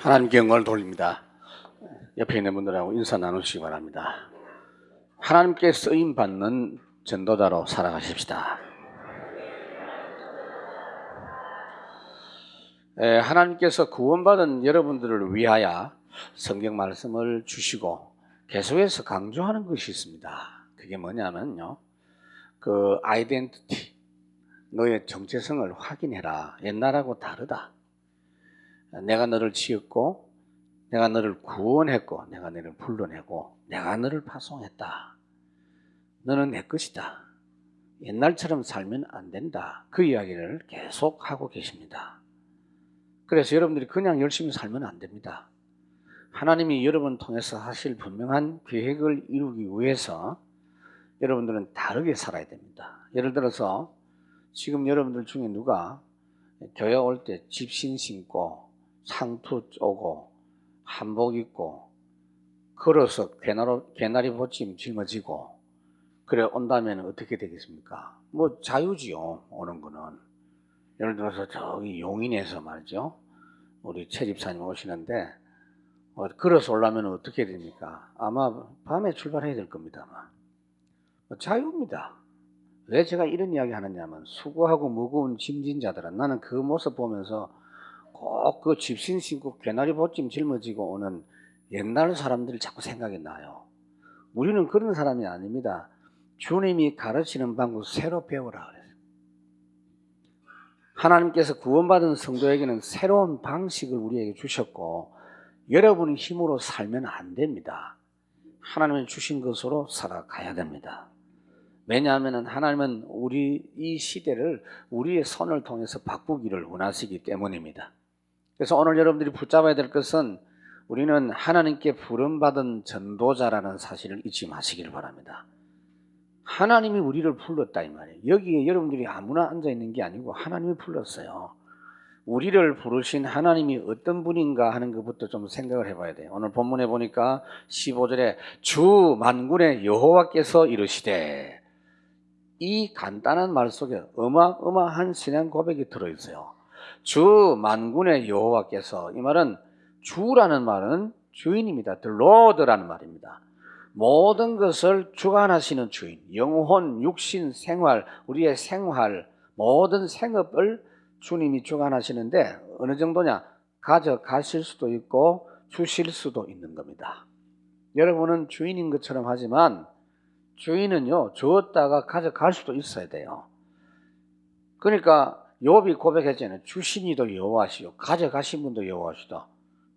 하나님께 영광을 돌립니다. 옆에 있는 분들하고 인사 나누시기 바랍니다. 하나님께 쓰임받는 전도자로 살아가십시다. 하나님께서 구원받은 여러분들을 위하여 성경 말씀을 주시고 계속해서 강조하는 것이 있습니다. 그게 뭐냐면요, 그 아이덴티티, 너의 정체성을 확인해라. 옛날하고 다르다. 내가 너를 지었고, 내가 너를 구원했고, 내가 너를 불러내고, 내가 너를 파송했다. 너는 내 것이다. 옛날처럼 살면 안 된다. 그 이야기를 계속 하고 계십니다. 그래서 여러분들이 그냥 열심히 살면 안 됩니다. 하나님이 여러분을 통해서 하실 분명한 계획을 이루기 위해서 여러분들은 다르게 살아야 됩니다. 예를 들어서 지금 여러분들 중에 누가 교회 올 때 집신 신고 상투 쪼고 한복 입고 걸어서 개나리 보침 짊어지고 그래 온다면 어떻게 되겠습니까? 뭐 자유지요. 오는 거는. 예를 들어서 저기 용인에서 말이죠, 우리 최 집사님 오시는데 걸어서 오려면 어떻게 됩니까? 아마 밤에 출발해야 될 겁니다. 아마. 자유입니다. 왜 제가 이런 이야기 하느냐면, 수고하고 무거운 짐진 자들은, 나는 그 모습 보면서 꼭 그 집신 신고 개나리 보침 짊어지고 오는 옛날 사람들이 자꾸 생각이 나요. 우리는 그런 사람이 아닙니다. 주님이 가르치는 방법 새로 배우라 그래요. 하나님께서 구원받은 성도에게는 새로운 방식을 우리에게 주셨고, 여러분의 힘으로 살면 안 됩니다. 하나님이 주신 것으로 살아가야 됩니다. 왜냐하면 하나님은 이 시대를 우리의 손을 통해서 바꾸기를 원하시기 때문입니다. 그래서 오늘 여러분들이 붙잡아야 될 것은, 우리는 하나님께 부름받은 전도자라는 사실을 잊지 마시기를 바랍니다. 하나님이 우리를 불렀다 이 말이에요. 여기에 여러분들이 아무나 앉아있는 게 아니고 하나님이 불렀어요. 우리를 부르신 하나님이 어떤 분인가 하는 것부터 좀 생각을 해봐야 돼요. 오늘 본문에 보니까 15절에 주 만군의 여호와께서 이르시되, 이 간단한 말 속에 어마어마한 신앙 고백이 들어있어요. 주 만군의 여호와께서, 이 말은 주라는 말은 주인입니다. The Lord라는 말입니다. 모든 것을 주관하시는 주인, 영혼, 육신, 생활, 우리의 생활, 모든 생업을 주님이 주관하시는데, 어느 정도냐? 가져가실 수도 있고 주실 수도 있는 겁니다. 여러분은 주인인 것처럼 하지만 주인은요, 주었다가 가져갈 수도 있어야 돼요. 그러니까 욥이 고백했잖아요. 주신 이도 여호와시요 가져가신 분도 여호와시다.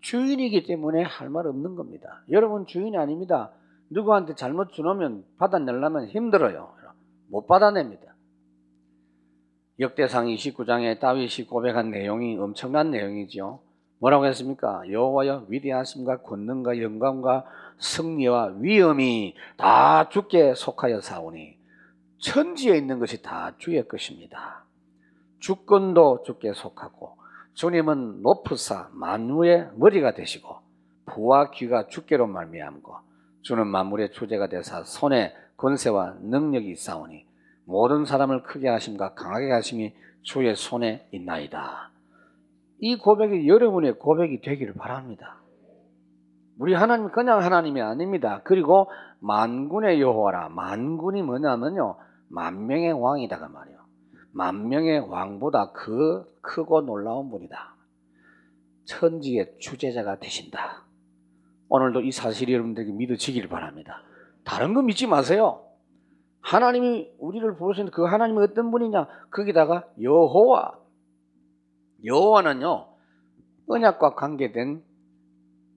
주인이기 때문에 할 말 없는 겁니다. 여러분 주인이 아닙니다. 누구한테 잘못 주놓으면 받아내려면 힘들어요. 못 받아냅니다. 역대상 29장에 다윗이 고백한 내용이 엄청난 내용이죠. 뭐라고 했습니까? 여호와여, 위대하심과 권능과 영광과 승리와 위엄이 다 주께 속하여 사오니 천지에 있는 것이 다 주의 것입니다. 주권도 주께 속하고 주님은 높으사 만유의 머리가 되시고 부와 귀가 주께로 말미암고 주는 만물의 주제가 되사 손에 권세와 능력이 있사오니 모든 사람을 크게 하심과 강하게 하심이 주의 손에 있나이다. 이 고백이 여러분의 고백이 되기를 바랍니다. 우리 하나님 그냥 하나님이 아닙니다. 그리고 만군의 여호와라. 만군이 뭐냐면요, 만명의 왕이다가 말이에요. 만명의 왕보다 크고 놀라운 분이다. 천지의 주제자가 되신다. 오늘도 이 사실이 여러분들에게 믿어지기를 바랍니다. 다른 거 믿지 마세요. 하나님이 우리를 부르신 그 하나님이 어떤 분이냐? 거기다가 여호와. 여호와는요, 언약과 관계된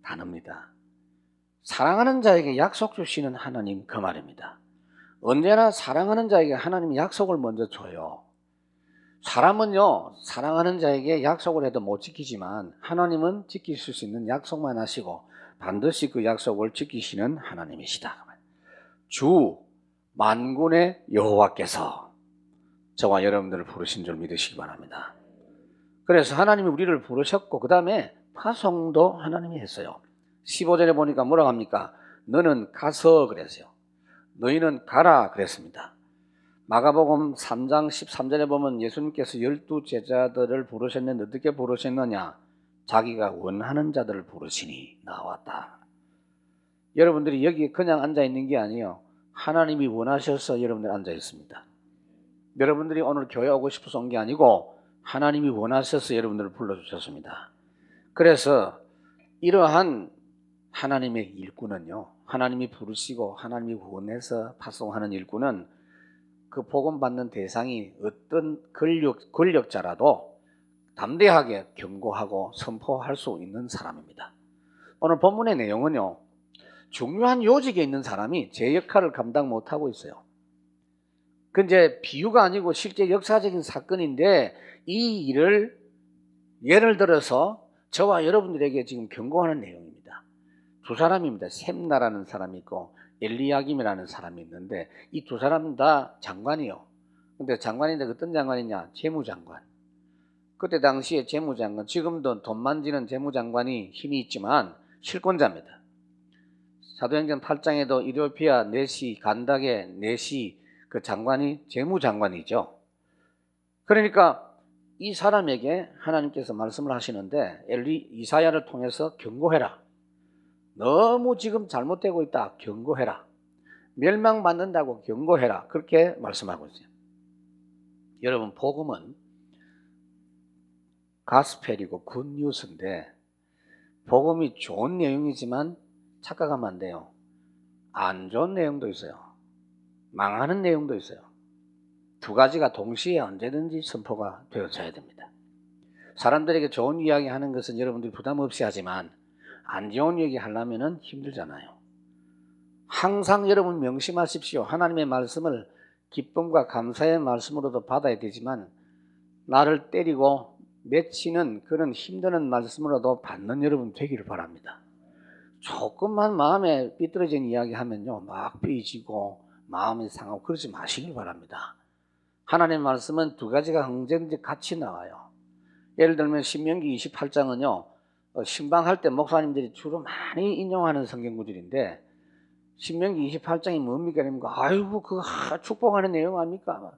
단어입니다. 사랑하는 자에게 약속 주시는 하나님, 그 말입니다. 언제나 사랑하는 자에게 하나님이 약속을 먼저 줘요. 사람은요, 사랑하는 자에게 약속을 해도 못 지키지만 하나님은 지키실 수 있는 약속만 하시고 반드시 그 약속을 지키시는 하나님이시다. 주 만군의 여호와께서 저와 여러분들을 부르신 줄 믿으시기 바랍니다. 그래서 하나님이 우리를 부르셨고 그 다음에 파송도 하나님이 했어요. 15절에 보니까 뭐라고 합니까? 너는 가서 그랬어요. 너희는 가라 그랬습니다. 마가복음 3장 13절에 보면 예수님께서 12 제자들을 부르셨는데 어떻게 부르셨느냐? 자기가 원하는 자들을 부르시니 나왔다. 여러분들이 여기 그냥 앉아 있는 게 아니에요. 하나님이 원하셔서 여러분들 앉아 있습니다. 여러분들이 오늘 교회 오고 싶어서 온 게 아니고 하나님이 원하셔서 여러분들을 불러주셨습니다. 그래서 이러한 하나님의 일꾼은요, 하나님이 부르시고 하나님이 원해서 파송하는 일꾼은 그 복음 받는 대상이 어떤 권력자라도 담대하게 경고하고 선포할 수 있는 사람입니다. 오늘 본문의 내용은요, 중요한 요직에 있는 사람이 제 역할을 감당 못하고 있어요. 그 이제 비유가 아니고 실제 역사적인 사건인데 이 일을 예를 들어서 저와 여러분들에게 지금 경고하는 내용입니다. 두 사람입니다. 셈나라는 사람이 있고 엘리야김이라는 사람이 있는데 이 두 사람 다 장관이요. 근데 장관인데 어떤 장관이냐? 재무장관. 그때 당시에 재무장관, 지금도 돈 만지는 재무장관이 힘이 있지만 실권자입니다. 사도행전 8장에도 이디오피아 네시, 간닥의 네시 그 장관이 재무장관이죠. 그러니까 이 사람에게 하나님께서 말씀을 하시는데 이사야를 통해서 경고해라. 너무 지금 잘못되고 있다. 경고해라. 멸망받는다고 경고해라. 그렇게 말씀하고 있어요. 여러분, 복음은 가스펠이고 굿뉴스인데 복음이 좋은 내용이지만 착각하면 안 돼요. 안 좋은 내용도 있어요. 망하는 내용도 있어요. 두 가지가 동시에 언제든지 선포가 되어져야 됩니다. 사람들에게 좋은 이야기 하는 것은 여러분들이 부담 없이 하지만 안 좋은 얘기 하려면 힘들잖아요. 항상 여러분 명심하십시오. 하나님의 말씀을 기쁨과 감사의 말씀으로도 받아야 되지만 나를 때리고 맺히는 그런 힘드는 말씀으로도 받는 여러분 되기를 바랍니다. 조금만 마음에 삐뚤어진 이야기 하면요, 막 삐지고 마음이 상하고 그러지 마시길 바랍니다. 하나님의 말씀은 두 가지가 언제든지 같이 나와요. 예를 들면 신명기 28장은요, 신방할 때 목사님들이 주로 많이 인용하는 성경 구절인데 신명기 28장이 뭡니까? 아이고 그 축복하는 내용 아닙니까?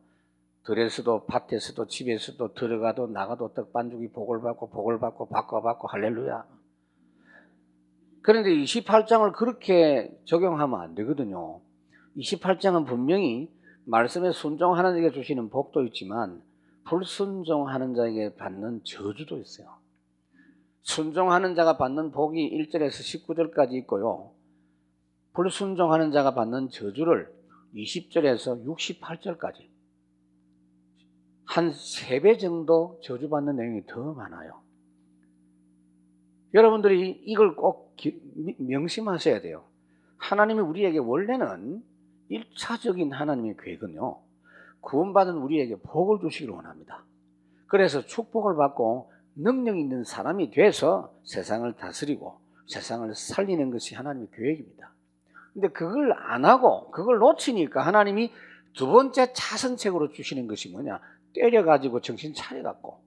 들에서도 밭에서도 집에서도 들어가도 나가도 떡반죽이 복을 받고 바꿔 할렐루야. 그런데 28장을 그렇게 적용하면 안 되거든요. 28장은 분명히 말씀에 순종하는 자에게 주시는 복도 있지만 불순종하는 자에게 받는 저주도 있어요. 순종하는 자가 받는 복이 1절에서 19절까지 있고요. 불순종하는 자가 받는 저주를 20절에서 68절까지 한 3배 정도 저주받는 내용이 더 많아요. 여러분들이 이걸 꼭 명심하셔야 돼요. 하나님이 우리에게 원래는 1차적인 하나님의 계획은요, 구원받은 우리에게 복을 주시기를 원합니다. 그래서 축복을 받고 능력 있는 사람이 돼서 세상을 다스리고 세상을 살리는 것이 하나님의 계획입니다. 근데 그걸 안 하고 그걸 놓치니까 하나님이 두 번째 차선책으로 주시는 것이 뭐냐? 때려가지고 정신 차려갖고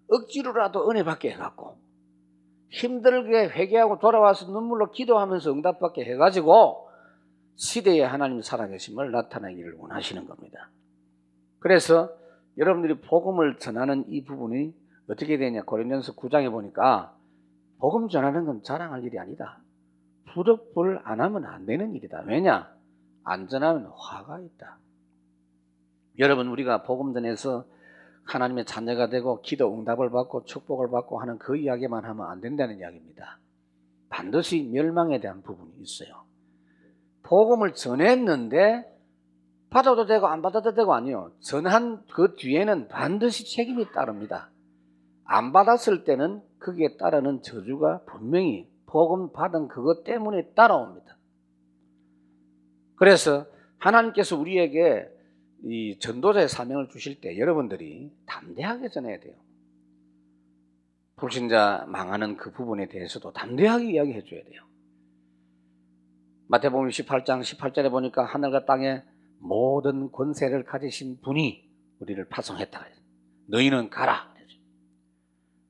억지로라도 은혜 받게 해갖고 힘들게 회개하고 돌아와서 눈물로 기도하면서 응답받게 해가지고 시대에 하나님 살아계심을 나타내기를 원하시는 겁니다. 그래서 여러분들이 복음을 전하는 이 부분이 어떻게 되냐? 고린도전서 9장에 보니까 복음 전하는 건 자랑할 일이 아니다. 부득불 안 하면 안 되는 일이다. 왜냐? 안 전하면 화가 있다. 여러분, 우리가 복음 전해서 하나님의 자녀가 되고 기도 응답을 받고 축복을 받고 하는 그 이야기만 하면 안 된다는 이야기입니다. 반드시 멸망에 대한 부분이 있어요. 복음을 전했는데 받아도 되고 안 받아도 되고 아니요. 전한 그 뒤에는 반드시 책임이 따릅니다. 안 받았을 때는 거기에 따르는 저주가 분명히 복음 받은 그것 때문에 따라옵니다. 그래서 하나님께서 우리에게 이 전도자의 사명을 주실 때 여러분들이 담대하게 전해야 돼요. 불신자 망하는 그 부분에 대해서도 담대하게 이야기해 줘야 돼요. 마태복음 18장 18절에 보니까 하늘과 땅에 모든 권세를 가지신 분이 우리를 파송했다. 너희는 가라.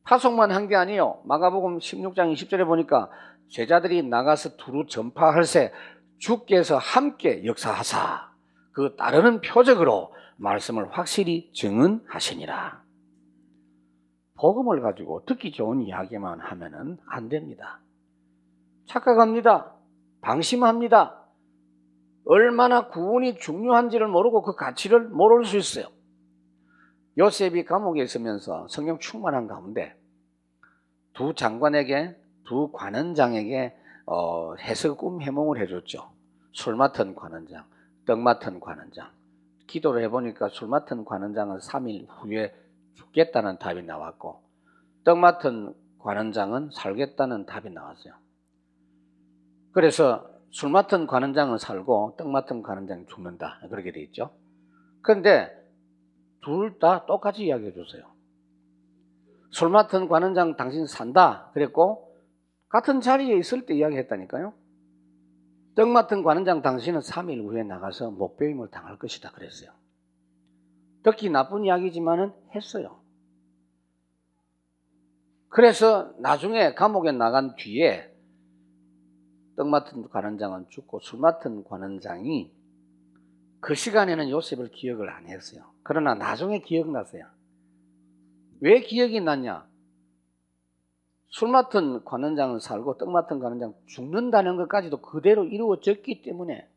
파송만 한 게 아니에요. 마가복음 16장 20절에 보니까 제자들이 나가서 두루 전파할세 주께서 함께 역사하사 그 따르는 표적으로 말씀을 확실히 증언하시니라. 복음을 가지고 듣기 좋은 이야기만 하면은 안 됩니다. 착각합니다. 방심합니다. 얼마나 구원이 중요한지를 모르고 그 가치를 모를 수 있어요. 요셉이 감옥에 있으면서 성령 충만한 가운데 두 장관에게, 두 관원장에게 해석 꿈 해몽을 해줬죠. 술 맡은 관원장, 떡 맡은 관원장. 기도를 해보니까 술 맡은 관원장은 3일 후에 죽겠다는 답이 나왔고, 떡 맡은 관원장은 살겠다는 답이 나왔어요. 그래서 술 맡은 관원장은 살고 떡 맡은 관원장이 죽는다, 그렇게 돼 있죠. 그런데 둘 다 똑같이 이야기해 주세요. 술 맡은 관원장 당신 산다 그랬고, 같은 자리에 있을 때 이야기했다니까요. 떡 맡은 관원장 당신은 3일 후에 나가서 목배임을 당할 것이다 그랬어요. 듣기 나쁜 이야기지만은 했어요. 그래서 나중에 감옥에 나간 뒤에 떡 맡은 관원장은 죽고 술 맡은 관원장이 그 시간에는 요셉을 기억을 안 했어요. 그러나 나중에 기억났어요. 왜 기억이 났냐? 술 맡은 관원장은 살고 떡 맡은 관원장 죽는다는 것까지도 그대로 이루어졌기 때문에,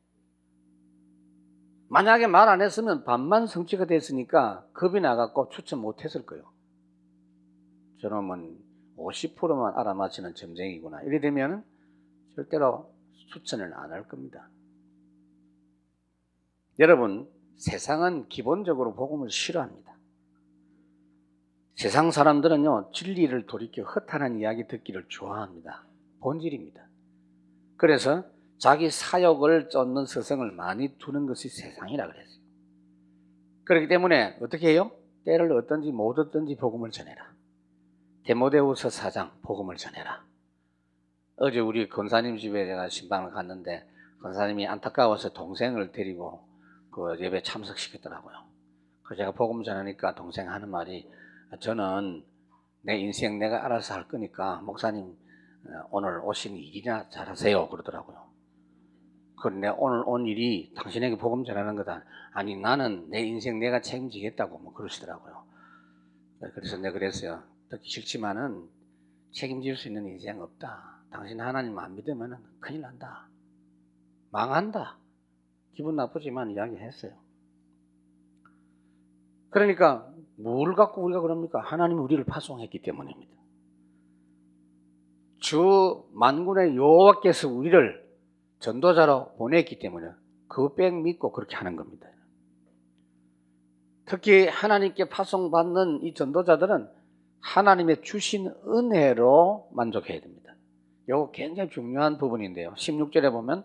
만약에 말 안 했으면 반만 성취가 됐으니까 겁이 나갖고 추천 못 했을 거예요. 저놈은 50%만 알아맞히는 점쟁이구나. 이래 되면 절대로 추천을 안 할 겁니다. 여러분, 세상은 기본적으로 복음을 싫어합니다. 세상 사람들은요, 진리를 돌이켜 허탄한 이야기 듣기를 좋아합니다. 본질입니다. 그래서 자기 사욕을 쫓는 서성을 많이 두는 것이 세상이라 그랬어요. 그렇기 때문에 어떻게 해요? 때를 얻든지 못 얻든지 복음을 전해라. 디모데후서 4장 복음을 전해라. 어제 우리 권사님 집에 제가 신방을 갔는데 권사님이 안타까워서 동생을 데리고 그 예배 참석시켰더라고요. 그래서 제가 복음 전하니까 동생 하는 말이, 저는 내 인생 내가 알아서 할 거니까 목사님 오늘 오신 일이나 잘하세요 그러더라고요. 그런데 오늘 온 일이 당신에게 복음 전하는 거다. 아니 나는 내 인생 내가 책임지겠다고 뭐 그러시더라고요. 그래서 내가 그랬어요. 듣기 싫지만은 책임질 수 있는 인생 없다. 당신 하나님 안 믿으면 큰일 난다. 망한다. 기분 나쁘지만 이야기했어요. 그러니까 뭘 갖고 우리가 그럽니까? 하나님이 우리를 파송했기 때문입니다. 주 만군의 여호와께서 우리를 전도자로 보냈기 때문에 그 백 믿고 그렇게 하는 겁니다. 특히 하나님께 파송받는 이 전도자들은 하나님의 주신 은혜로 만족해야 됩니다. 이거 굉장히 중요한 부분인데요. 16절에 보면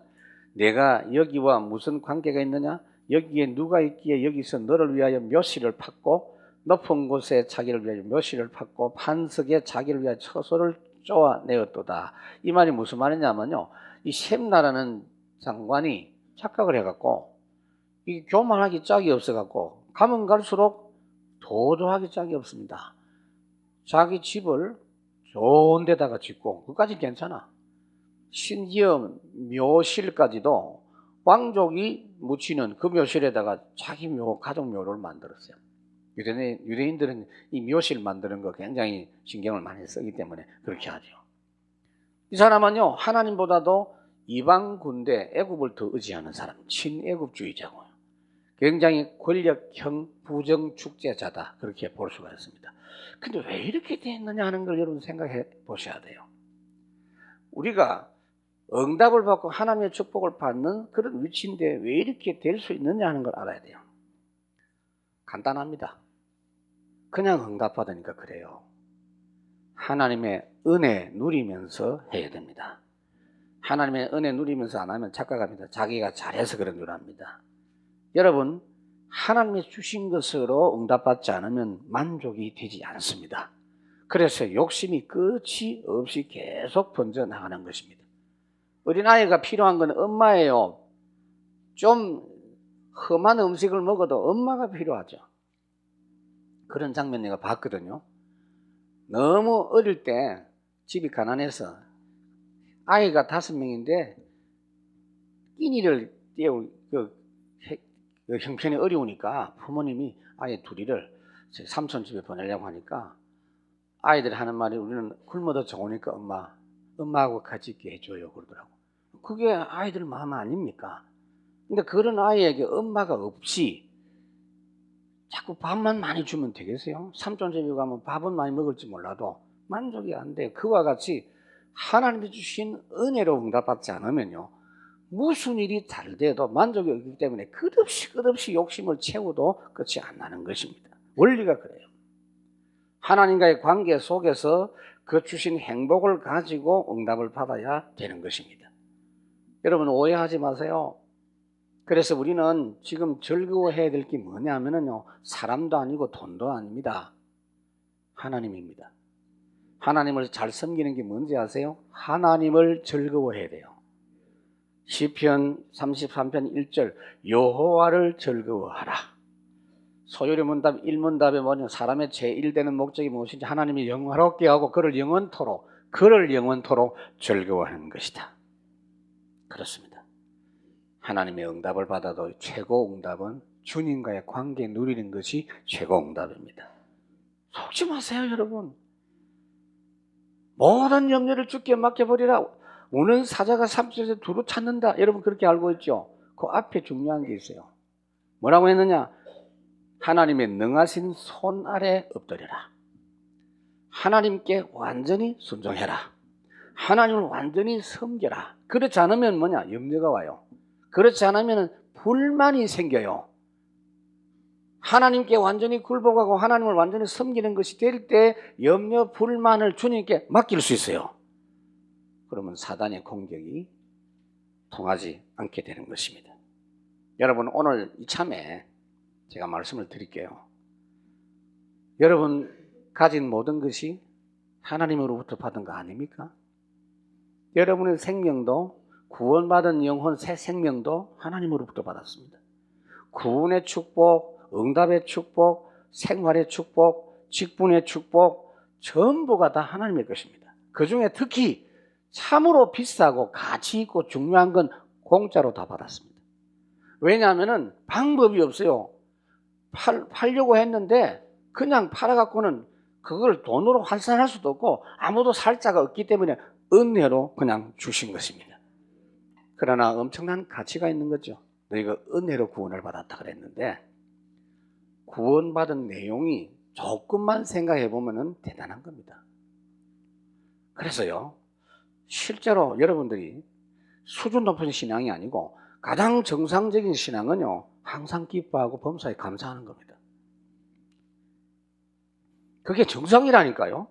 내가 여기와 무슨 관계가 있느냐? 여기에 누가 있기에 여기서 너를 위하여 묘실을 팠고 높은 곳에 자기를 위하여 묘실을 팠고 반석에 자기를 위하여 처소를 쪼아내었도다. 이 말이 무슨 말이냐면요, 이 셈나라는 장관이 착각을 해갖고 이 교만하기 짝이 없어갖고 가면 갈수록 도도하기 짝이 없습니다. 자기 집을 좋은 데다가 짓고 그까지 괜찮아. 심지어 묘실까지도 왕족이 묻히는 그 묘실에다가 자기 묘, 가족 묘를 만들었어요. 유대인들은 이 묘실 만드는 거 굉장히 신경을 많이 쓰기 때문에 그렇게 하죠. 이 사람은요, 하나님보다도 이방 군대 애굽을 더 의지하는 사람, 친애굽주의자고요. 굉장히 권력형 부정축제자다, 그렇게 볼 수가 있습니다. 근데 왜 이렇게 됐느냐 하는 걸 여러분 생각해 보셔야 돼요. 우리가 응답을 받고 하나님의 축복을 받는 그런 위치인데 왜 이렇게 될 수 있느냐 하는 걸 알아야 돼요. 간단합니다. 그냥 응답받으니까 그래요. 하나님의 은혜 누리면서 해야 됩니다. 하나님의 은혜 누리면서 안 하면 착각합니다. 자기가 잘해서 그런 줄 압니다. 여러분, 하나님이 주신 것으로 응답받지 않으면 만족이 되지 않습니다. 그래서 욕심이 끝이 없이 계속 번져나가는 것입니다. 어린아이가 필요한 건 엄마예요. 좀 험한 음식을 먹어도 엄마가 필요하죠. 그런 장면 내가 봤거든요. 너무 어릴 때 집이 가난해서 아이가 5명인데 끼니를 때울 그 형편이 어려우니까 부모님이 아이 둘이를 삼촌 집에 보내려고 하니까 아이들이 하는 말이 우리는 굶어도 좋으니까 엄마하고 같이 있게 해줘요 그러더라고. 그게 아이들 마음 아닙니까? 근데 그런 아이에게 엄마가 없이 자꾸 밥만 많이 주면 되겠어요? 삼촌 집에 가면 밥은 많이 먹을지 몰라도 만족이 안 돼요. 그와 같이 하나님이 주신 은혜로 응답받지 않으면요, 무슨 일이 잘 돼도 만족이 없기 때문에 끝없이 욕심을 채워도 끝이 안 나는 것입니다. 원리가 그래요. 하나님과의 관계 속에서 그 주신 행복을 가지고 응답을 받아야 되는 것입니다. 여러분 오해하지 마세요. 그래서 우리는 지금 즐거워해야 될 게 뭐냐면요, 사람도 아니고 돈도 아닙니다. 하나님입니다. 하나님을 잘 섬기는 게 뭔지 아세요? 하나님을 즐거워해야 돼요. 시편 33편 1절 여호와를 즐거워하라. 소요리 문답 1문답에 뭐냐, 사람의 제1되는 목적이 무엇인지 하나님이 영화롭게 하고 그를 영원토록 즐거워하는 것이다. 그렇습니다. 하나님의 응답을 받아도 최고 응답은 주님과의 관계 누리는 것이 최고 응답입니다. 속지 마세요 여러분. 모든 염려를 주께 맡겨버리라. 오는 사자가 삼천에서 두루 찾는다. 여러분 그렇게 알고 있죠? 그 앞에 중요한 게 있어요. 뭐라고 했느냐? 하나님의 능하신 손 아래 엎드려라. 하나님께 완전히 순종해라. 하나님을 완전히 섬겨라. 그렇지 않으면 뭐냐? 염려가 와요. 그렇지 않으면 불만이 생겨요. 하나님께 완전히 굴복하고 하나님을 완전히 섬기는 것이 될 때 염려, 불만을 주님께 맡길 수 있어요. 그러면 사단의 공격이 통하지 않게 되는 것입니다. 여러분 오늘 이참에 제가 말씀을 드릴게요. 여러분 가진 모든 것이 하나님으로부터 받은 거 아닙니까? 여러분의 생명도, 구원받은 영혼 새 생명도 하나님으로부터 받았습니다. 구원의 축복, 응답의 축복, 생활의 축복, 직분의 축복 전부가 다 하나님의 것입니다. 그 중에 특히 참으로 비싸고 가치 있고 중요한 건 공짜로 다 받았습니다. 왜냐하면 방법이 없어요. 팔려고 했는데 그냥 팔아갖고는 그걸 돈으로 환산할 수도 없고 아무도 살 자가 없기 때문에 은혜로 그냥 주신 것입니다. 그러나 엄청난 가치가 있는 거죠. 너희가 은혜로 구원을 받았다 그랬는데 구원받은 내용이 조금만 생각해 보면 대단한 겁니다. 그래서요, 실제로 여러분들이 수준 높은 신앙이 아니고 가장 정상적인 신앙은요, 항상 기뻐하고 범사에 감사하는 겁니다. 그게 정상이라니까요.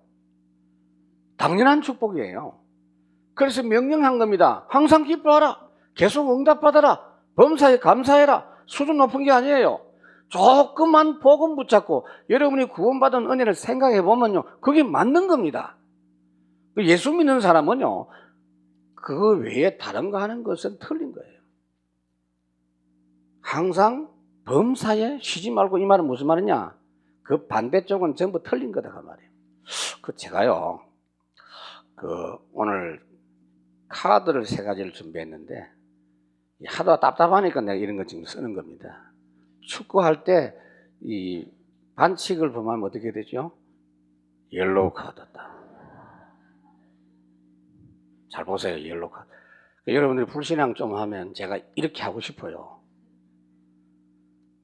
당연한 축복이에요. 그래서 명령한 겁니다. 항상 기뻐하라. 계속 응답받아라. 범사에 감사해라. 수준 높은 게 아니에요. 조금만 복음 붙잡고 여러분이 구원받은 은혜를 생각해 보면요, 그게 맞는 겁니다. 예수 믿는 사람은요, 그거 외에 다른 거 하는 것은 틀린 거예요. 항상 범사에 쉬지 말고, 이 말은 무슨 말이냐? 그 반대쪽은 전부 틀린 거다 그 말이에요. 제가요, 오늘 카드를 3가지를 준비했는데 하도 답답하니까 내가 이런 거 지금 쓰는 겁니다. 축구할 때 이 반칙을 범하면 어떻게 되죠? 옐로우 카드다. 잘 보세요, 옐로우 카드. 여러분들이 불신앙 좀 하면 제가 이렇게 하고 싶어요.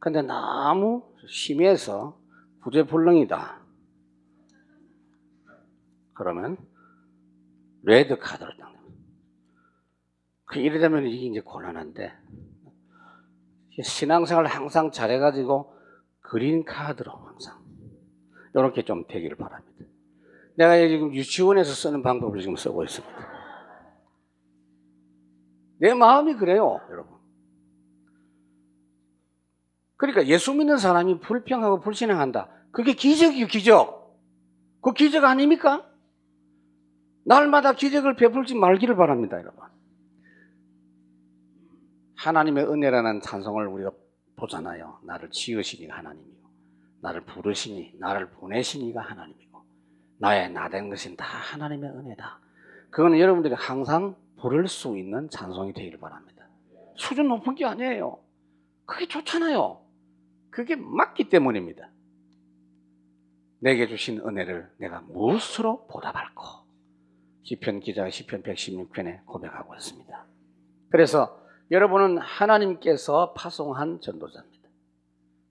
근데 너무 심해서 부재불능이다. 그러면 레드 카드를 딱. 이래 되면 이게 이제 곤란한데, 신앙생활을 항상 잘해가지고 그린 카드로 항상 이렇게 좀 되기를 바랍니다. 내가 지금 유치원에서 쓰는 방법을 지금 쓰고 있습니다. 내 마음이 그래요, 여러분. 그러니까 예수 믿는 사람이 불평하고 불신앙한다. 그게 기적이에요, 기적. 그 기적 아닙니까? 날마다 기적을 베풀지 말기를 바랍니다, 여러분. 하나님의 은혜라는 찬송을 우리가 보잖아요. 나를 지으시니가 하나님이고, 나를 부르시니, 나를 보내시니가 하나님이고, 나의 나된 것은 다 하나님의 은혜다. 그거는 여러분들이 항상 부를 수 있는 찬송이 되기를 바랍니다. 수준 높은 게 아니에요. 그게 좋잖아요. 그게 맞기 때문입니다. 내게 주신 은혜를 내가 무엇으로 보답할꼬? 시편 기자가 시편 116편에 고백하고 있습니다. 그래서 여러분은 하나님께서 파송한 전도자입니다.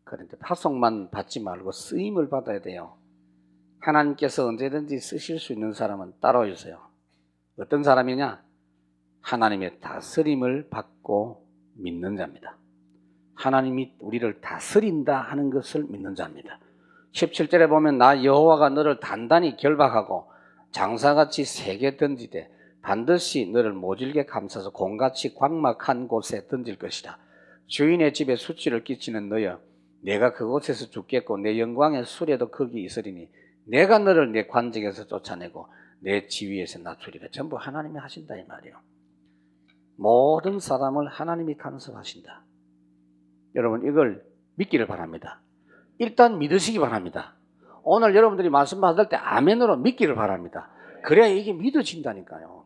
그런데 파송만 받지 말고 쓰임을 받아야 돼요. 하나님께서 언제든지 쓰실 수 있는 사람은 따로 있어요. 어떤 사람이냐? 하나님의 다스림을 받고 믿는 자입니다. 하나님이 우리를 다스린다 하는 것을 믿는 자입니다. 17절에 보면 나 여호와가 너를 단단히 결박하고 장사같이 세게 던지되 반드시 너를 모질게 감싸서 공같이 광막한 곳에 던질 것이다. 주인의 집에 수치를 끼치는 너여 내가 그곳에서 죽겠고 내 영광의 수레도 거기 있으리니 내가 너를 내 관직에서 쫓아내고 내 지위에서 낮추리라. 전부 하나님이 하신다 이 말이에요. 모든 사람을 하나님이 간섭하신다. 여러분 이걸 믿기를 바랍니다. 일단 믿으시기 바랍니다. 오늘 여러분들이 말씀 받을 때 아멘으로 믿기를 바랍니다. 그래야 이게 믿어진다니까요.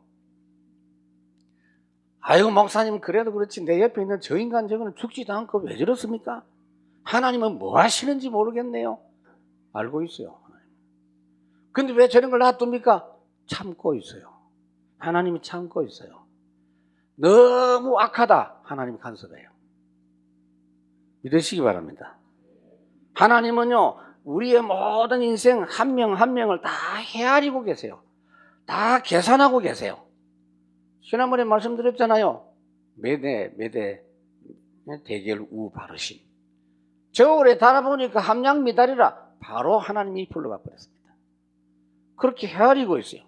아이고 목사님 그래도 그렇지 내 옆에 있는 저 인간 저거는 죽지도 않고 왜 저렇습니까? 하나님은 뭐 하시는지 모르겠네요. 알고 있어요. 근데 왜 저런 걸 놔둡니까? 참고 있어요. 하나님이 참고 있어요. 너무 악하다. 하나님이 간섭해요. 믿으시기 바랍니다. 하나님은요 우리의 모든 인생 한 명 한 명을 다 헤아리고 계세요. 다 계산하고 계세요. 지난번에 말씀드렸잖아요. 매대 대결 우 바르심. 저울에 달아보니까 함량 미달이라 바로 하나님이 불러가 버렸습니다. 그렇게 헤아리고 있어요.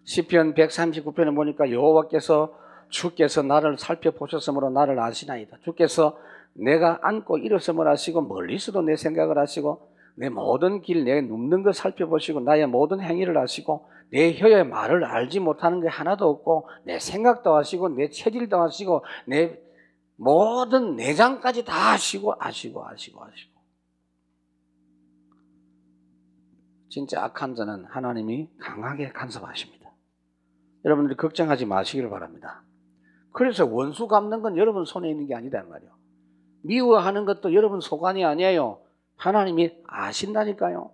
시편 139편에 보니까 여호와께서 주께서 나를 살펴보셨으므로 나를 아시나이다. 주께서 내가 앉고 일어섬을 아시고 멀리서도 내 생각을 아시고 내 모든 길 내 눕는 것 살펴보시고 나의 모든 행위를 아시고 내 혀의 말을 알지 못하는 게 하나도 없고 내 생각도 아시고 내 체질도 아시고 내 모든 내장까지 다 아시고. 진짜 악한 자는 하나님이 강하게 간섭하십니다. 여러분들이 걱정하지 마시기를 바랍니다. 그래서 원수 갚는 건 여러분 손에 있는 게 아니다 말이에요. 미워하는 것도 여러분 소관이 아니에요. 하나님이 아신다니까요.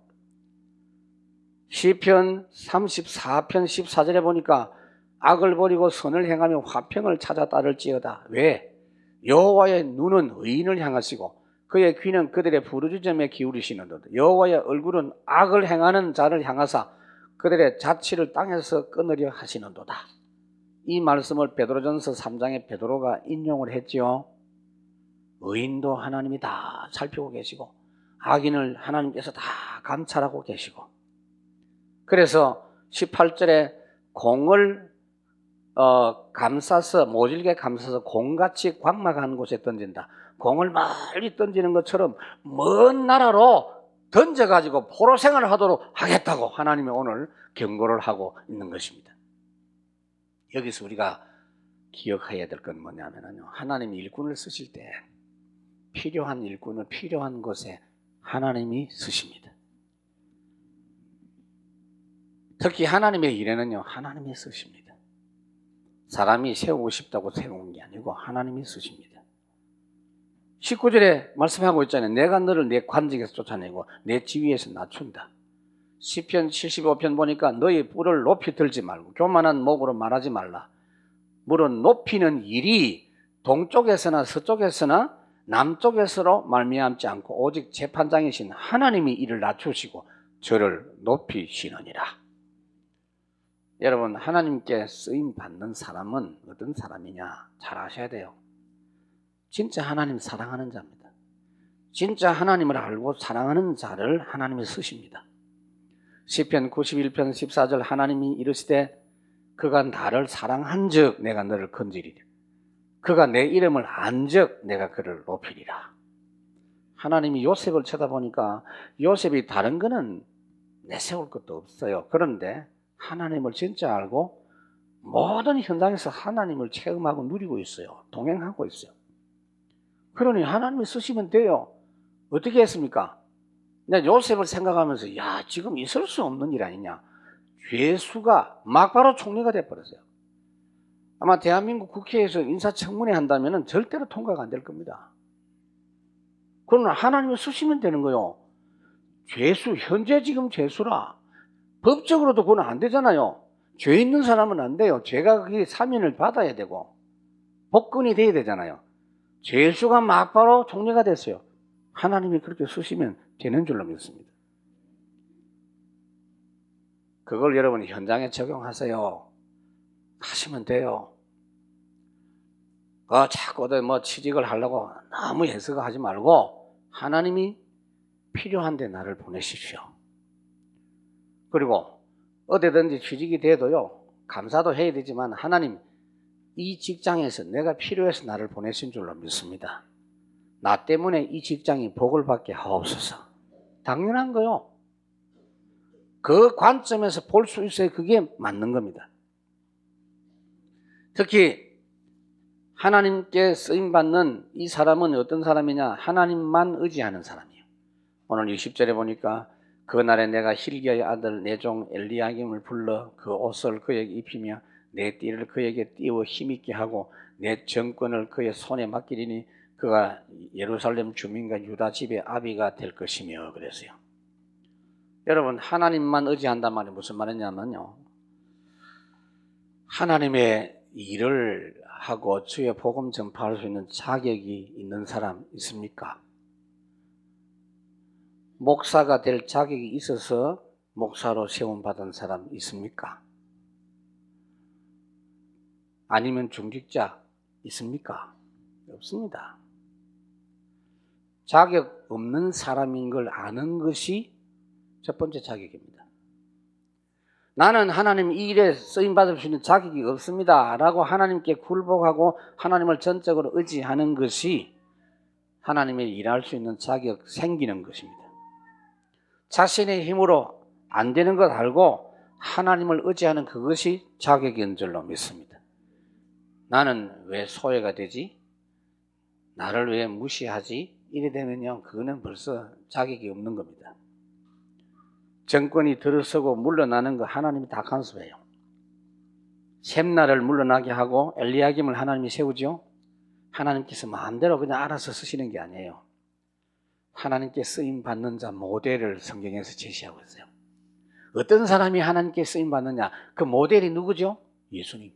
시편 34편 14절에 보니까 악을 버리고 선을 행하며 화평을 찾아 따를지어다. 왜? 여호와의 눈은 의인을 향하시고 그의 귀는 그들의 부르짖음에 기울이시는도다. 여호와의 얼굴은 악을 행하는 자를 향하사 그들의 자취를 땅에서 끊으려 하시는도다. 이 말씀을 베드로전서 3장에 베드로가 인용을 했지요. 의인도 하나님이 다 살피고 계시고 악인을 하나님께서 다 감찰하고 계시고, 그래서 18절에 공을 감싸서 모질게 감싸서 공같이 광막한 곳에 던진다. 공을 멀리 던지는 것처럼 먼 나라로 던져가지고 포로 생활을 하도록 하겠다고 하나님이 오늘 경고를 하고 있는 것입니다. 여기서 우리가 기억해야 될 건 뭐냐면요, 하나님이 일꾼을 쓰실 때 필요한 일꾼을 필요한 곳에 하나님이 쓰십니다. 특히 하나님의 일에는요, 하나님이 쓰십니다. 사람이 세우고 싶다고 세우는 게 아니고 하나님이 쓰십니다. 19절에 말씀하고 있잖아요. 내가 너를 내 관직에서 쫓아내고 내 지위에서 낮춘다. 시편 75편 보니까 너의 뿔을 높이 들지 말고 교만한 목으로 말하지 말라. 물은 높이는 일이 동쪽에서나 서쪽에서나 남쪽에서로 말미암지 않고 오직 재판장이신 하나님이 이를 낮추시고 저를 높이시느니라. 여러분, 하나님께 쓰임 받는 사람은 어떤 사람이냐 잘 아셔야 돼요. 진짜 하나님 사랑하는 자입니다. 진짜 하나님을 알고 사랑하는 자를 하나님이 쓰십니다. 시편 91편 14절 하나님이 이르시되 그가 나를 사랑한즉 내가 너를 건지리라. 그가 내 이름을 안즉 내가 그를 높이리라. 하나님이 요셉을 쳐다보니까 요셉이 다른 거는 내세울 것도 없어요. 그런데 하나님을 진짜 알고 모든 현장에서 하나님을 체험하고 누리고 있어요. 동행하고 있어요. 그러니 하나님이 쓰시면 돼요. 어떻게 했습니까? 내가 요셉을 생각하면서 야, 지금 있을 수 없는 일 아니냐. 죄수가 막바로 총리가 돼버렸어요. 아마 대한민국 국회에서 인사청문회 한다면 절대로 통과가 안 될 겁니다. 그러나 하나님을 쓰시면 되는 거요. 죄수, 현재 지금 죄수라. 법적으로도 그건 안 되잖아요. 죄 있는 사람은 안 돼요. 죄가 그게 사면을 받아야 되고 복권이 돼야 되잖아요. 죄수가 막바로 총리가 됐어요. 하나님이 그렇게 쓰시면 되는 줄로 믿습니다. 그걸 여러분이 현장에 적용하세요. 하시면 돼요. 자꾸 뭐 취직을 하려고 너무 해석하지 말고 하나님이 필요한데 나를 보내십시오. 그리고 어디든지 취직이 돼도요, 감사도 해야 되지만 하나님 이 직장에서 내가 필요해서 나를 보내신 줄로 믿습니다. 나 때문에 이 직장이 복을 받게 하옵소서. 당연한 거요. 그 관점에서 볼 수 있어야 그게 맞는 겁니다. 특히 하나님께 쓰임받는 이 사람은 어떤 사람이냐? 하나님만 의지하는 사람이에요. 오늘 20절에 보니까 그날에 내가 힐기야의 아들 내 종 엘리야김을 불러 그 옷을 그에게 입히며 내 띠를 그에게 띄워 힘있게 하고 내 정권을 그의 손에 맡기리니 그가 예루살렘 주민과 유다 집의 아비가 될 것이며 그랬어요. 여러분, 하나님만 의지한단 말이 무슨 말이냐면요, 하나님의 일을 하고 주의 복음 전파할 수 있는 자격이 있는 사람 있습니까? 목사가 될 자격이 있어서 목사로 세움받은 사람 있습니까? 아니면 중직자 있습니까? 없습니다. 자격 없는 사람인 걸 아는 것이 첫 번째 자격입니다. 나는 하나님 이 일에 쓰임받을 수 있는 자격이 없습니다 라고 하나님께 굴복하고 하나님을 전적으로 의지하는 것이 하나님의 일할 수 있는 자격 생기는 것입니다. 자신의 힘으로 안 되는 것 알고 하나님을 의지하는 그것이 자격인 줄로 믿습니다. 나는 왜 소외가 되지? 나를 왜 무시하지? 이래 되면요, 그거는 벌써 자격이 없는 겁니다. 정권이 들어서고 물러나는 거 하나님이 다 간섭해요. 셈나를 물러나게 하고 엘리야김을 하나님이 세우죠. 하나님께서 마음대로 그냥 알아서 쓰시는 게 아니에요. 하나님께 쓰임 받는 자 모델을 성경에서 제시하고 있어요. 어떤 사람이 하나님께 쓰임 받느냐? 그 모델이 누구죠? 예수님.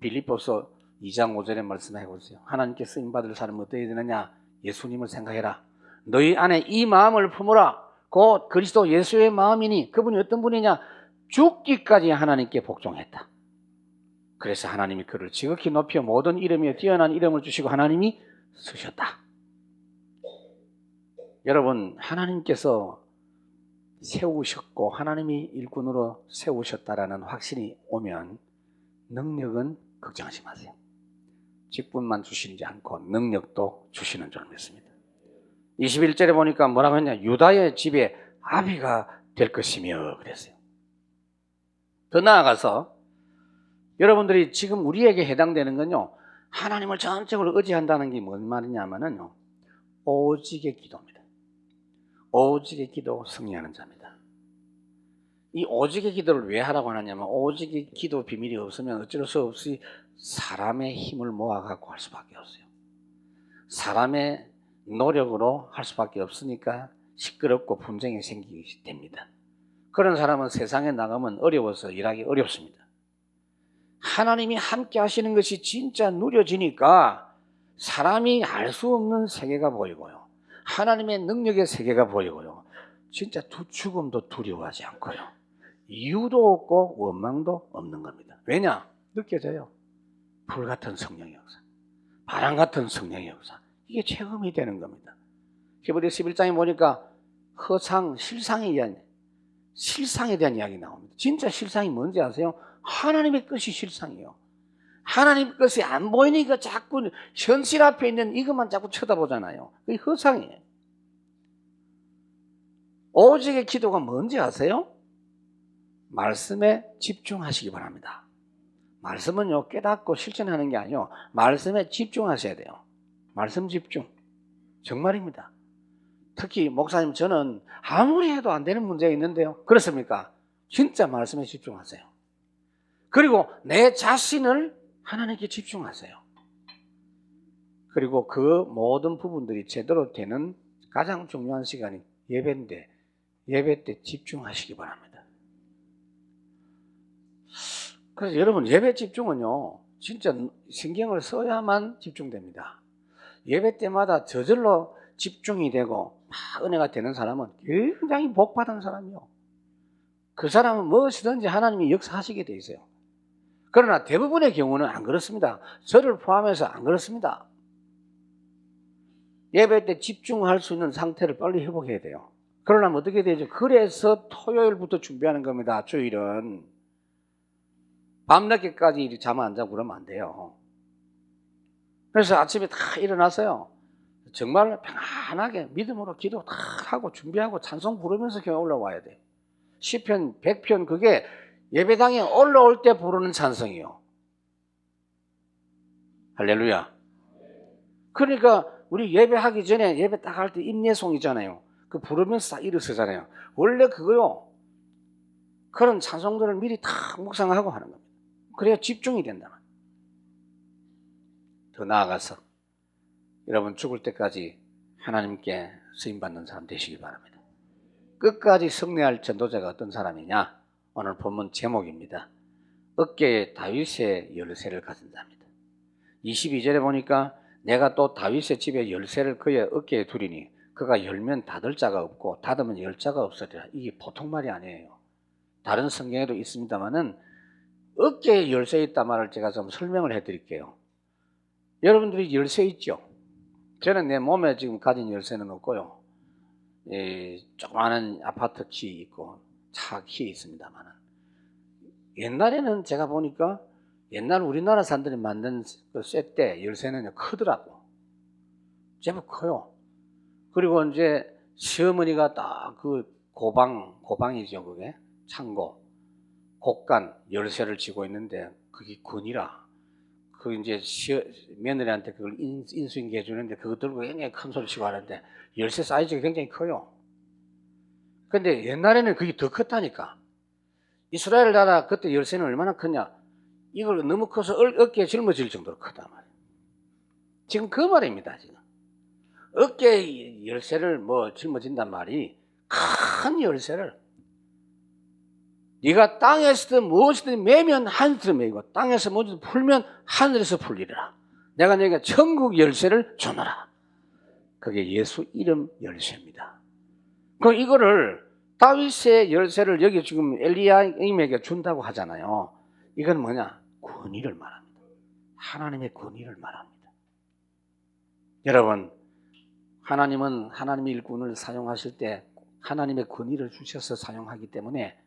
빌립보서 2장 5절에 말씀하고 있어요. 하나님께 쓰임 받을 사람은 어떻게 되느냐? 예수님을 생각해라. 너희 안에 이 마음을 품으라. 곧 그리스도 예수의 마음이니 그분이 어떤 분이냐? 죽기까지 하나님께 복종했다. 그래서 하나님이 그를 지극히 높여 모든 이름에 뛰어난 이름을 주시고 하나님이 쓰셨다. 여러분, 하나님께서 세우셨고 하나님이 일꾼으로 세우셨다라는 확신이 오면 능력은 걱정하지 마세요. 직분만 주시지 않고 능력도 주시는 줄 믿습니다. 21절에 보니까 뭐라고 했냐? 유다의 집에 아비가 될 것이며 그랬어요. 더 나아가서 여러분들이 지금 우리에게 해당되는 건요, 하나님을 전적으로 의지한다는 게 뭔 말이냐면요, 오직의 기도입니다. 오직의 기도 승리하는 자입니다. 이 오직의 기도를 왜 하라고 하냐면 오직의 기도 비밀이 없으면 어쩔 수 없이 사람의 힘을 모아갖고 할 수밖에 없어요. 사람의 노력으로 할 수밖에 없으니까 시끄럽고 분쟁이 생기게 됩니다. 그런 사람은 세상에 나가면 어려워서 일하기 어렵습니다. 하나님이 함께 하시는 것이 진짜 누려지니까 사람이 알 수 없는 세계가 보이고요, 하나님의 능력의 세계가 보이고요, 진짜 죽음도 두려워하지 않고요, 이유도 없고 원망도 없는 겁니다. 왜냐? 느껴져요. 불같은 성령의 역사, 바람같은 성령의 역사, 이게 체험이 되는 겁니다. 히브리 11장에 보니까 허상, 실상에 대한 이야기 나옵니다. 진짜 실상이 뭔지 아세요? 하나님의 것이 실상이에요. 하나님의 것이 안 보이니까 자꾸 현실 앞에 있는 이것만 자꾸 쳐다보잖아요. 그게 허상이에요. 오직의 기도가 뭔지 아세요? 말씀에 집중하시기 바랍니다. 말씀은요, 깨닫고 실천하는 게 아니요, 말씀에 집중하셔야 돼요. 말씀 집중. 정말입니다. 특히 목사님, 저는 아무리 해도 안 되는 문제가 있는데요. 그렇습니까? 진짜 말씀에 집중하세요. 그리고 내 자신을 하나님께 집중하세요. 그리고 그 모든 부분들이 제대로 되는 가장 중요한 시간이 예배인데 예배 때 집중하시기 바랍니다. 그래서 여러분 예배 집중은요 진짜 신경을 써야만 집중됩니다. 예배 때마다 저절로 집중이 되고 막 은혜가 되는 사람은 굉장히 복받은 사람이요. 그 사람은 무엇이든지 하나님이 역사하시게 돼 있어요. 그러나 대부분의 경우는 안 그렇습니다. 저를 포함해서 안 그렇습니다. 예배 때 집중할 수 있는 상태를 빨리 회복해야 돼요. 그러려면 어떻게 되죠? 그래서 토요일부터 준비하는 겁니다. 주일은 밤늦게까지 잠 안 자고 그러면 안 돼요. 그래서 아침에 다 일어나서요 정말 평안하게 믿음으로 기도 다 하고 준비하고 찬송 부르면서 교회 올라와야 돼요. 시편 100편 그게 예배당에 올라올 때 부르는 찬송이요. 할렐루야. 그러니까 우리 예배하기 전에 예배 딱 할 때 임예송 있잖아요. 그 부르면서 딱 일어서잖아요. 원래 그거요. 그런 찬송들을 미리 다 묵상하고 하는 겁니다. 그래야 집중이 된다. 더 나아가서 여러분 죽을 때까지 하나님께 쓰임받는 사람 되시기 바랍니다. 끝까지 승리할 전도자가 어떤 사람이냐? 오늘 본문 제목입니다. 어깨에 다윗의 열쇠를 가진 자입니다. 22절에 보니까 내가 또 다윗의 집에 열쇠를 그의 어깨에 두리니 그가 열면 닫을 자가 없고 닫으면 열 자가 없으리라. 이게 보통 말이 아니에요. 다른 성경에도 있습니다만은 어깨에 열쇠 있단 말을 제가 좀 설명을 해드릴게요. 여러분들이 열쇠 있죠? 저는 내 몸에 지금 가진 열쇠는 없고요. 조그마한 아파트 키 있고 차 키 있습니다만 옛날에는 제가 보니까 옛날 우리나라 사람들이 만든 그 쇠대 열쇠는 크더라고. 제법 커요. 그리고 이제 시어머니가 딱 그 고방이죠 그게 창고 곡간 열쇠를 쥐고 있는데 그게 군이라 그 이제 며느리한테 그걸 인수인계 해주는데 그거 들고 굉장히 큰 소리 치고 하는데 열쇠 사이즈가 굉장히 커요. 근데 옛날에는 그게 더 컸다니까. 이스라엘 나라 그때 열쇠는 얼마나 컸냐? 이걸 너무 커서 어깨에 짊어질 정도로 크단 말이에요. 지금 그 말입니다. 지금 어깨에 열쇠를 뭐 짊어진단 말이 큰 열쇠를 네가 땅에서든 무엇이든 매면 하늘에서 매고 땅에서 무엇이든 풀면 하늘에서 풀리라. 내가 너에게 천국 열쇠를 주노라. 그게 예수 이름 열쇠입니다. 그럼 이거를 다윗의 열쇠를 여기 지금 엘리야임에게 준다고 하잖아요. 이건 뭐냐? 권위를 말합니다. 하나님의 권위를 말합니다. 여러분, 하나님은 하나님의 일꾼을 사용하실 때 하나님의 권위를 주셔서 사용하기 때문에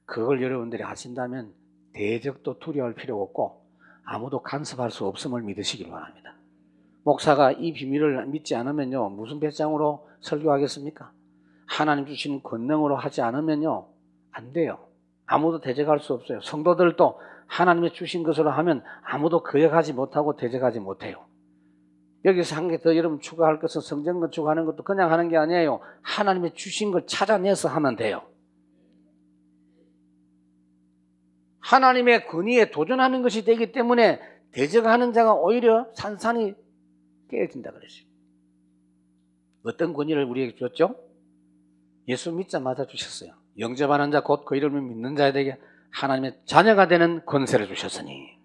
그걸 여러분들이 하신다면 대적도 두려워할 필요 없고 아무도 간섭할 수 없음을 믿으시길 바랍니다. 목사가 이 비밀을 믿지 않으면요 무슨 배짱으로 설교하겠습니까? 하나님 주신 권능으로 하지 않으면요 안 돼요. 아무도 대적할 수 없어요. 성도들도 하나님이 주신 것으로 하면 아무도 거역하지 못하고 대적하지 못해요. 여기서 한 개 더 여러분 추가할 것은 성경 건축하는 것도 그냥 하는 게 아니에요. 하나님이 주신 걸 찾아내서 하면 돼요. 하나님의 권위에 도전하는 것이 되기 때문에 대적하는 자가 오히려 산산이 깨어진다 그랬어요. 어떤 권위를 우리에게 주었죠? 예수 믿자마자 주셨어요. 영접하는 자 곧 그 이름을 믿는 자에게 하나님의 자녀가 되는 권세를 주셨으니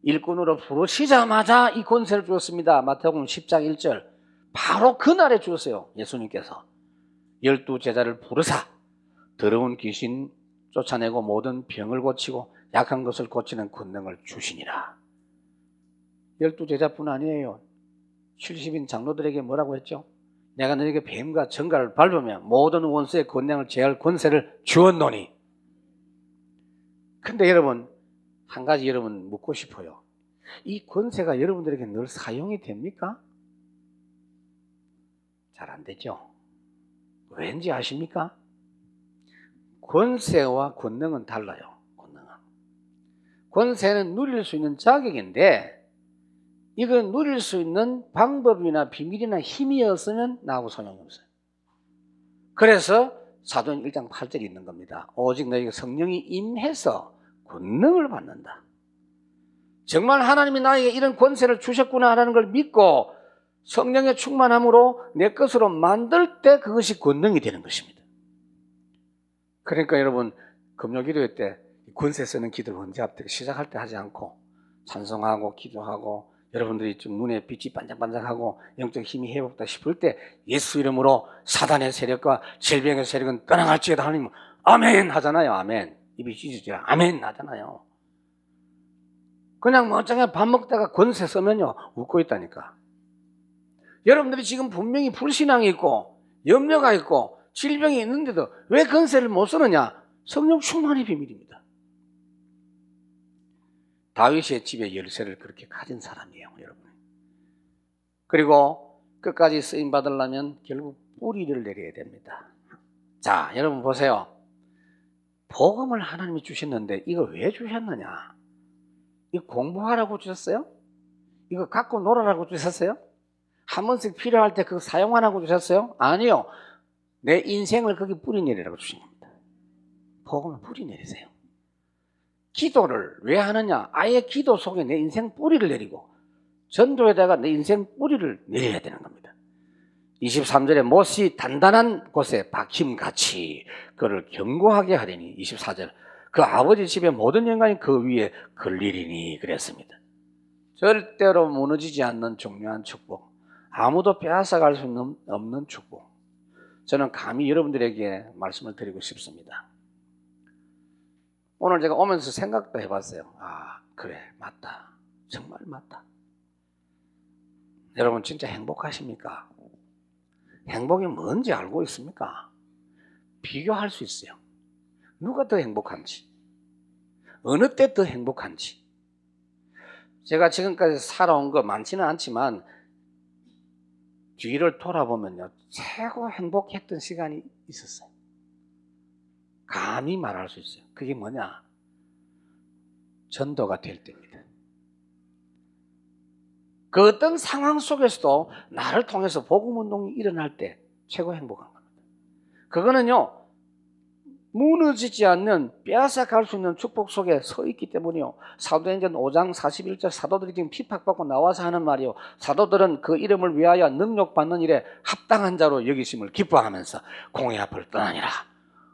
일꾼으로 부르시자마자 이 권세를 주었습니다. 마태복음 10장 1절 바로 그날에 주었어요. 예수님께서 12 제자를 부르사 더러운 귀신 쫓아내고 모든 병을 고치고 약한 것을 고치는 권능을 주시니라. 12 제자뿐 아니에요. 70인 장로들에게 뭐라고 했죠? 내가 너에게 뱀과 정갈을 밟으면 모든 원수의 권능을 제할 권세를 주었노니. 근데 여러분 한 가지 여러분 묻고 싶어요. 이 권세가 여러분들에게 늘 사용이 됩니까? 잘 안 되죠. 왠지 아십니까? 권세와 권능은 달라요. 권세는 누릴 수 있는 자격인데 이건 누릴 수 있는 방법이나 비밀이나 힘이 없으면 나하고 소용이 없어요. 그래서 사도행 1장 8절이 있는 겁니다. 오직 너희가 성령이 임해서 권능을 받는다. 정말 하나님이 나에게 이런 권세를 주셨구나 하는 걸 믿고 성령의 충만함으로 내 것으로 만들 때 그것이 권능이 되는 것입니다. 그러니까 여러분, 금요기도회 때 권세 쓰는 기도를 언제 합니까? 시작할 때 하지 않고 찬송하고 기도하고 여러분들이 좀 눈에 빛이 반짝반짝하고 영적 힘이 회복다 싶을 때 예수 이름으로 사단의 세력과 질병의 세력은 떠나갈지어다 하나님 아멘 하잖아요. 아멘. 입이 찢어져요. 아멘 하잖아요. 그냥 멀쩡하게 밥 먹다가 권세 쓰면요 웃고 있다니까. 여러분들이 지금 분명히 불신앙이 있고 염려가 있고 질병이 있는데도 왜 권세를 못 쓰느냐? 성령 충만의 비밀입니다. 다윗의 집에 열쇠를 그렇게 가진 사람이에요, 여러분. 그리고 끝까지 쓰임 받으려면 결국 뿌리를 내려야 됩니다. 자, 여러분 보세요. 복음을 하나님이 주셨는데 이거 왜 주셨느냐? 이거 공부하라고 주셨어요? 이거 갖고 놀아라고 주셨어요? 한 번씩 필요할 때 그거 사용하라고 주셨어요? 아니요. 내 인생을 거기 뿌리 내리라고 주신 겁니다. 복음을 뿌리 내리세요. 기도를 왜 하느냐? 아예 기도 속에 내 인생 뿌리를 내리고 전도에다가 내 인생 뿌리를 내려야 되는 겁니다. 23절에 못이 단단한 곳에 박힘같이 그를 견고하게 하리니 24절 그 아버지 집의 모든 영광이 그 위에 걸리리니 그랬습니다. 절대로 무너지지 않는 중요한 축복, 아무도 빼앗아갈 수 없는 축복. 저는 감히 여러분들에게 말씀을 드리고 싶습니다. 오늘 제가 오면서 생각도 해봤어요. 아, 그래, 맞다. 정말 맞다. 여러분 진짜 행복하십니까? 행복이 뭔지 알고 있습니까? 비교할 수 있어요. 누가 더 행복한지, 어느 때 더 행복한지. 제가 지금까지 살아온 거 많지는 않지만 뒤를 돌아보면요 최고 행복했던 시간이 있었어요. 감히 말할 수 있어요. 그게 뭐냐? 전도가 될 때입니다. 그 어떤 상황 속에서도 나를 통해서 복음운동이 일어날 때 최고 행복한 겁니다. 그거는요 무너지지 않는 빼앗아갈 수 있는 축복 속에 서 있기 때문이요. 사도행전 5장 41절 사도들이 지금 핍박받고 나와서 하는 말이요. 사도들은 그 이름을 위하여 능력받는 일에 합당한 자로 여기심을 기뻐하면서 공회 앞을 떠나니라.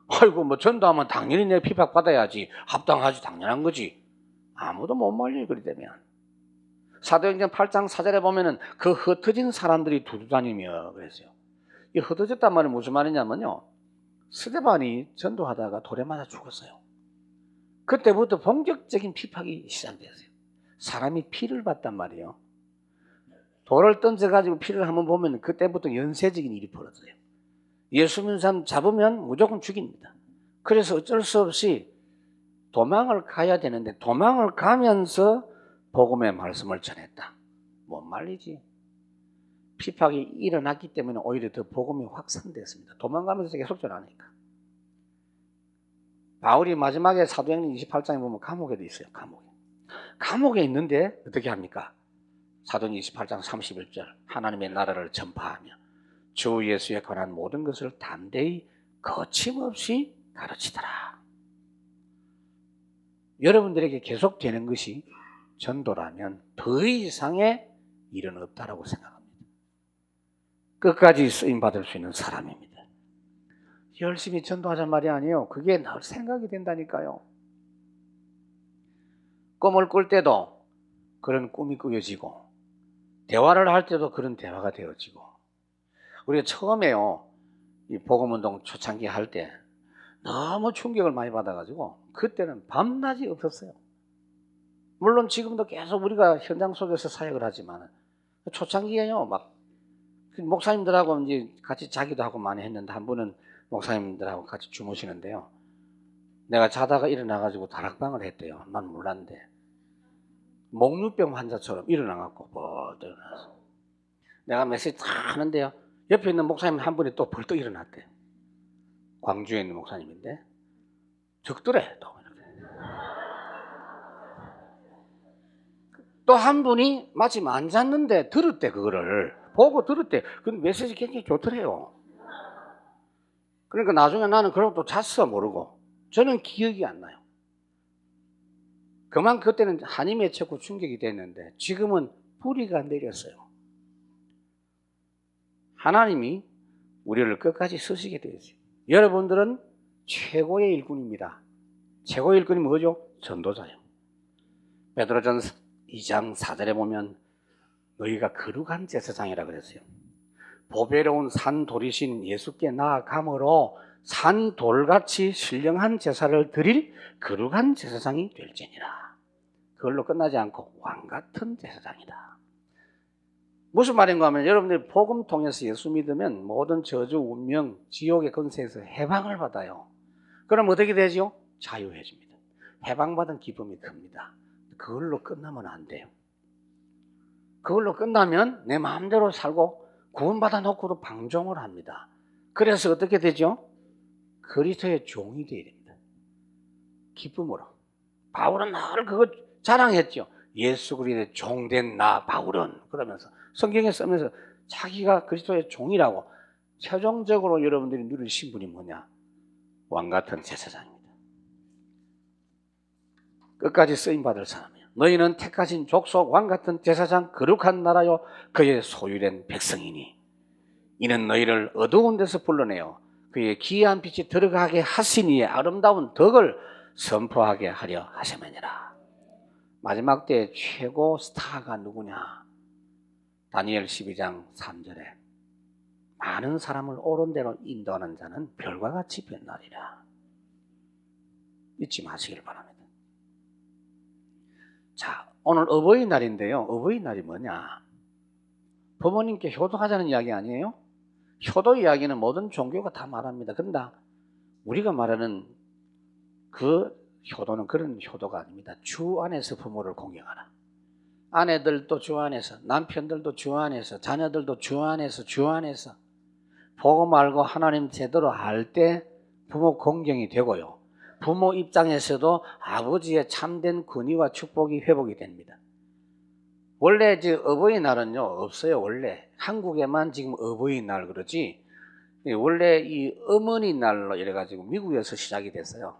아이고 뭐 전도하면 당연히 내 핍박받아야지. 합당하지 당연한 거지. 아무도 못 말려 그리 되면. 사도행전 8장 4절에 보면은 그 흩어진 사람들이 두루다니며 그랬어요. 이 흩어졌단 말은 무슨 말이냐면요. 스데반이 전도하다가 돌에 맞아 죽었어요. 그때부터 본격적인 핍박이 시작됐어요. 사람이 피를 봤단 말이에요. 돌을 던져가지고 피를 한번 보면 그때부터 연쇄적인 일이 벌어져요. 예수 믿는 사람 잡으면 무조건 죽입니다. 그래서 어쩔 수 없이 도망을 가야 되는데 도망을 가면서 복음의 말씀을 전했다. 못 말리지. 핍박이 일어났기 때문에 오히려 더 복음이 확산됐습니다. 도망가면서 계속 전하니까. 바울이 마지막에 사도행전 28장에 보면 감옥에도 있어요. 감옥에 있는데 어떻게 합니까? 사도행전 28장 31절 하나님의 나라를 전파하며 주 예수에 관한 모든 것을 담대히 거침없이 가르치더라. 여러분들에게 계속되는 것이 전도라면 더 이상의 일은 없다라고 생각합니다. 끝까지 쓰임받을 수 있는 사람입니다. 열심히 전도하자는 말이 아니에요. 그게 늘 생각이 된다니까요. 꿈을 꿀 때도 그런 꿈이 꾸어지고 대화를 할 때도 그런 대화가 되어지고 우리가 처음에요. 이 복음운동 초창기 할 때 너무 충격을 많이 받아가지고 그때는 밤낮이 없었어요. 물론 지금도 계속 우리가 현장 속에서 사역을 하지만 초창기에요. 막 목사님들하고 이제 같이 자기도 하고 많이 했는데 한 분은 목사님들하고 같이 주무시는데요. 내가 자다가 일어나가지고 다락방을 했대요. 난 몰랐는데 목류병 환자처럼 일어나갖고 벌떡 일어나서 내가 메시지 다 하는데요. 옆에 있는 목사님 한 분이 또 벌떡 일어났대요. 광주에 있는 목사님인데 적더래. 또 한 분이 마침 안 잤는데 들었대. 그거를 보고 들었대. 그 메시지 굉장히 좋더래요. 그러니까 나중에 나는 그러고 또 잤어 모르고. 저는 기억이 안 나요. 그만 그때는 한이 맺혔고 충격이 됐는데 지금은 뿌리가 내렸어요. 하나님이 우리를 끝까지 쓰시게 되어 있어요. 여러분들은 최고의 일꾼입니다. 최고의 일꾼이 뭐죠? 전도자예요. 베드로전 2장 4절에 보면 너희가 거룩한 제사장이라 그랬어요. 보배로운 산돌이신 예수께 나아감으로 산돌같이 신령한 제사를 드릴 거룩한 제사장이 될지니라. 그걸로 끝나지 않고 왕같은 제사장이다. 무슨 말인가 하면 여러분들이 복음 통해서 예수 믿으면 모든 저주, 운명, 지옥의 권세에서 해방을 받아요. 그럼 어떻게 되죠? 자유해집니다. 해방받은 기쁨이 큽니다. 그걸로 끝나면 안 돼요. 그걸로 끝나면 내 마음대로 살고 구원받아 놓고도 방종을 합니다. 그래서 어떻게 되죠? 그리스도의 종이 되어야 됩니다. 기쁨으로. 바울은 늘 그거 자랑했죠. 예수 그리스도의 종된 나 바울은 그러면서 성경에 쓰면서 자기가 그리스도의 종이라고. 최종적으로 여러분들이 누릴 신분이 뭐냐? 왕같은 제사장입니다. 끝까지 쓰임받을 사람이에요. 너희는 택하신 족속 왕같은 제사장 거룩한 나라요 그의 소유된 백성이니 이는 너희를 어두운 데서 불러내어 그의 기이한 빛이 들어가게 하시니의 아름다운 덕을 선포하게 하려 하심이니라. 마지막 때 최고 스타가 누구냐? 다니엘 12장 3절에 많은 사람을 옳은 대로 인도하는 자는 별과 같이 빛나리라. 잊지 마시길 바랍니다. 자, 오늘 어버이날인데요. 어버이날이 뭐냐? 부모님께 효도하자는 이야기 아니에요? 효도 이야기는 모든 종교가 다 말합니다. 그런데 우리가 말하는 그 효도는 그런 효도가 아닙니다. 주 안에서 부모를 공경하라. 아내들도 주 안에서, 남편들도 주 안에서, 자녀들도 주 안에서 복음 알고 하나님 제대로 알 때 부모 공경이 되고요. 부모 입장에서도 아버지의 참된 권위와 축복이 회복이 됩니다. 원래 어버이날은요 없어요. 원래 한국에만 지금 어버이날 그러지 원래 이 어머니날로 이래가지고 미국에서 시작이 됐어요.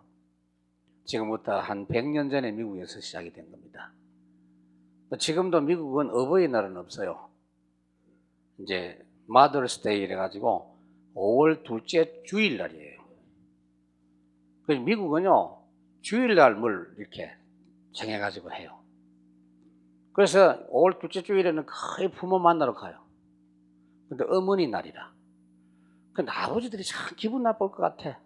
지금부터 한 100년 전에 미국에서 시작이 된 겁니다. 지금도 미국은 어버이날은 없어요. 이제 마더스데이 이래가지고 5월 둘째 주일날이에요. 그래서 미국은요 주일날 뭘 이렇게 정해가지고 해요. 그래서 5월 둘째 주일에는 거의 부모 만나러 가요. 근데 어머니 날이라. 근데 아버지들이 참 기분 나쁠 것 같아.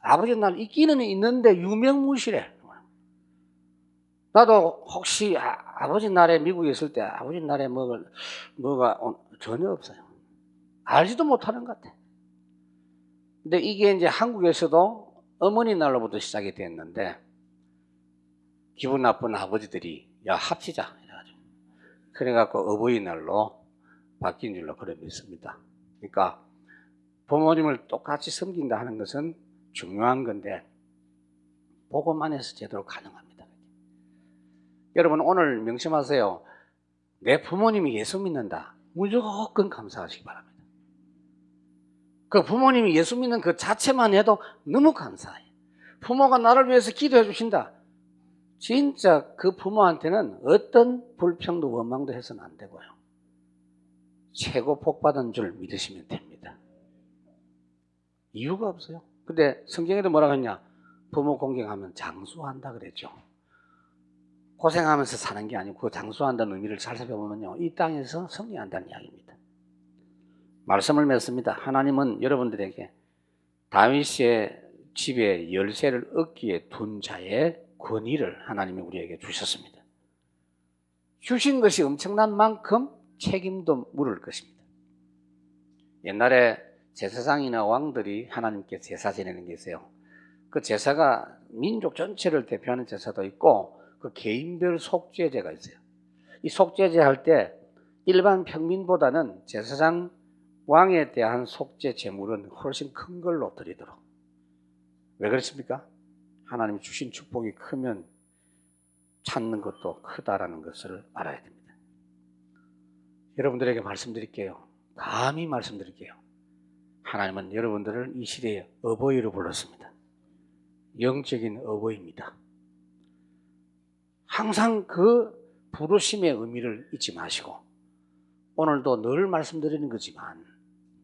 아버지 날 있기는 있는데 유명무실해. 나도 혹시 아버지 날에 미국에 있을 때 아버지 날에 뭐가 전혀 없어요. 알지도 못하는 것 같아. 근데 이게 이제 한국에서도 어머니 날로부터 시작이 됐는데 기분 나쁜 아버지들이 야 합치자 이래가지고 그래갖고 어버이날로 바뀐 줄로 그래 믿습니다. 그러니까 부모님을 똑같이 섬긴다 하는 것은 중요한 건데 복음 안에서 제대로 가능합니다. 여러분 오늘 명심하세요. 내 부모님이 예수 믿는다. 무조건 감사하시기 바랍니다. 그 부모님이 예수 믿는 그 자체만 해도 너무 감사해요. 부모가 나를 위해서 기도해 주신다. 진짜 그 부모한테는 어떤 불평도 원망도 해서는 안 되고요. 최고 복받은 줄 믿으시면 됩니다. 이유가 없어요. 근데 성경에도 뭐라고 했냐? 부모 공경하면 장수한다 그랬죠. 고생하면서 사는 게 아니고 그 장수한다는 의미를 잘 살펴보면요. 이 땅에서 승리한다는 이야기입니다. 말씀을 맺습니다. 하나님은 여러분들에게 다윗의 집에 열쇠를 얻기에 둔 자의 권위를 하나님이 우리에게 주셨습니다. 주신 것이 엄청난 만큼 책임도 물을 것입니다. 옛날에 제사장이나 왕들이 하나님께 제사 지내는 게 있어요. 그 제사가 민족 전체를 대표하는 제사도 있고 그 개인별 속죄제가 있어요. 이 속죄제 할 때 일반 평민보다는 제사장 왕에 대한 속죄 제물은 훨씬 큰 걸로 드리도록. 왜 그렇습니까? 하나님이 주신 축복이 크면 찾는 것도 크다라는 것을 알아야 됩니다. 여러분들에게 말씀드릴게요. 감히 말씀드릴게요. 하나님은 여러분들을 이 시대에 어버이로 불렀습니다. 영적인 어버이입니다. 항상 그 부르심의 의미를 잊지 마시고 오늘도 늘 말씀드리는 거지만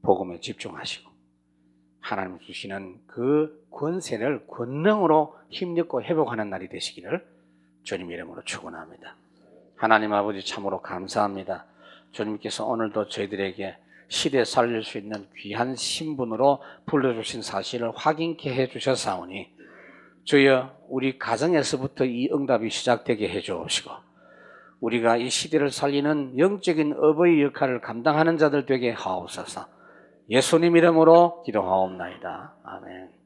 복음에 집중하시고 하나님 주시는 그 권세를 권능으로 힘입고 회복하는 날이 되시기를 주님 이름으로 축원합니다. 하나님 아버지 참으로 감사합니다. 주님께서 오늘도 저희들에게 시대에 살릴 수 있는 귀한 신분으로 불러주신 사실을 확인케 해주셨사오니 주여 우리 가정에서부터 이 응답이 시작되게 해주시고 우리가 이 시대를 살리는 영적인 어버이 역할을 감당하는 자들 되게 하옵소서. 예수님 이름으로 기도하옵나이다. 아멘.